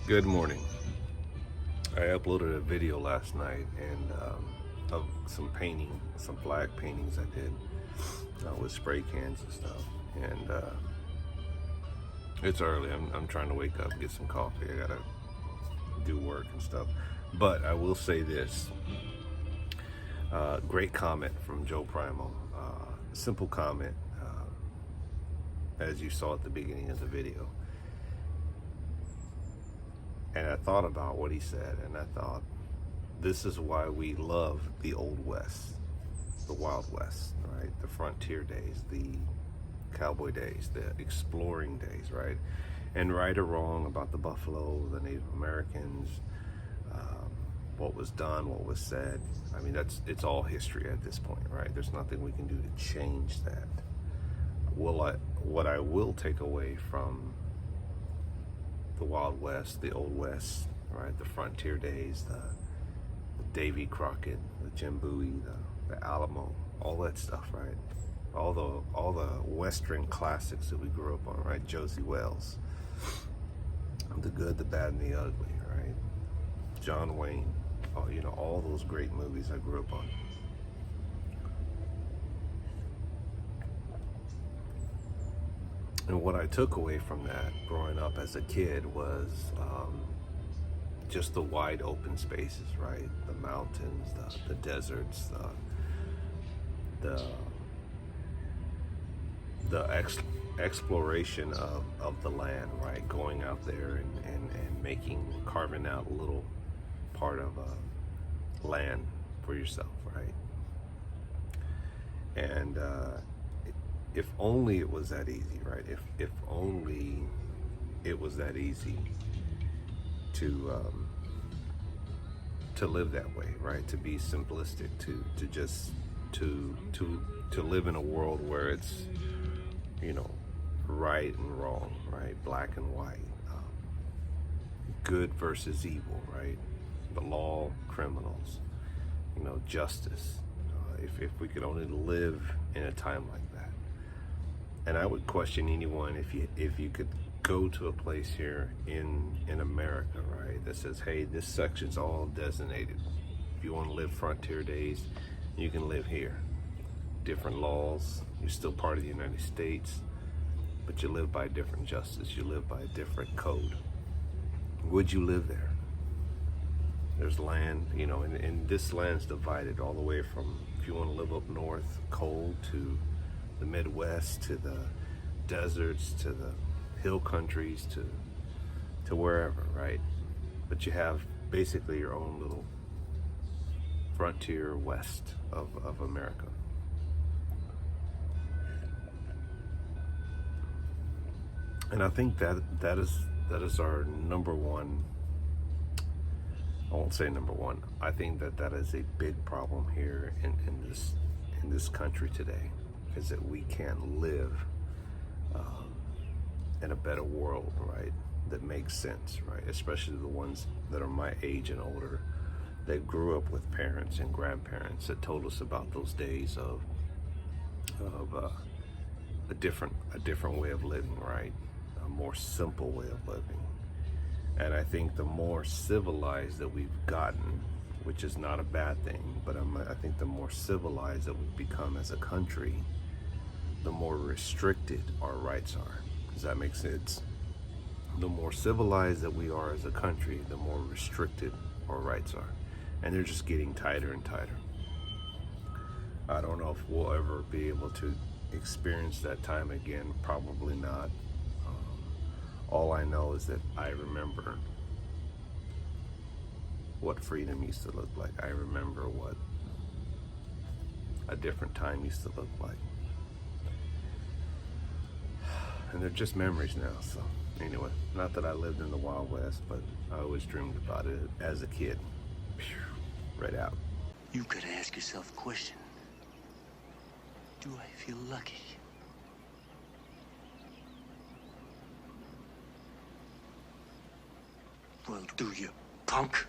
Good morning. I uploaded a video last night and of some painting, some flag paintings I did with spray cans and stuff. And it's early. I'm trying to wake up, get some coffee. I gotta do work and stuff. But I will say this. Great comment from Joe Primo. Simple comment, as you saw at the beginning of the video. And I thought about what he said, and I thought, this is why we love the Old West, the Wild West, right? The frontier days, the cowboy days, the exploring days, right? And right or wrong about the buffalo, the Native Americans, what was done, what was said. I mean, it's all history at this point, right? There's nothing we can do to change that. What I will take away from the Wild West, the Old West, right? The frontier days, the Davy Crockett, the Jim Bowie, the Alamo, all that stuff, right? All the Western classics that we grew up on, right? Josie Wells, The Good, the Bad, and the Ugly, right? John Wayne, all those great movies I grew up on. And what I took away from that growing up as a kid was just the wide open spaces, right? The mountains, the deserts, the exploration of the land, right? Going out there and carving out a little part of land for yourself, right? And if only it was that easy, right? If only it was that easy to live that way, right? To be simplistic, to live in a world where it's right and wrong, right? Black and white, good versus evil, right? The law, criminals, justice. If we could only live in a time like that. And I would question anyone if you could go to a place here in America, right, that says, hey, this section's all designated. If you want to live frontier days, you can live here. Different laws, you're still part of the United States, but you live by a different justice, you live by a different code. Would you live there? There's land, and this land's divided all the way from, if you want to live up north, cold, to the Midwest, to the deserts, to the hill countries, to wherever, right? But you have basically your own little frontier west of America. And I think that is our number one. I won't say number one. I think that is a big problem here in this country today, is that we can't live in a better world, right? That makes sense, right? Especially the ones that are my age and older, that grew up with parents and grandparents that told us about those days of a different way of living, right? A more simple way of living. And I think the more civilized that we've gotten, which is not a bad thing, but I think the more civilized that we've become as a country, the more restricted our rights are. Does that make sense? The more civilized that we are as a country, the more restricted our rights are. And they're just getting tighter and tighter. I don't know if we'll ever be able to experience that time again. Probably not. All I know is that I remember what freedom used to look like. I remember what a different time used to look like. And they're just memories now. So anyway, not that I lived in the Wild West, but I always dreamed about it as a kid. Right out. You gotta ask yourself a question. Do I feel lucky? Well, do you, punk?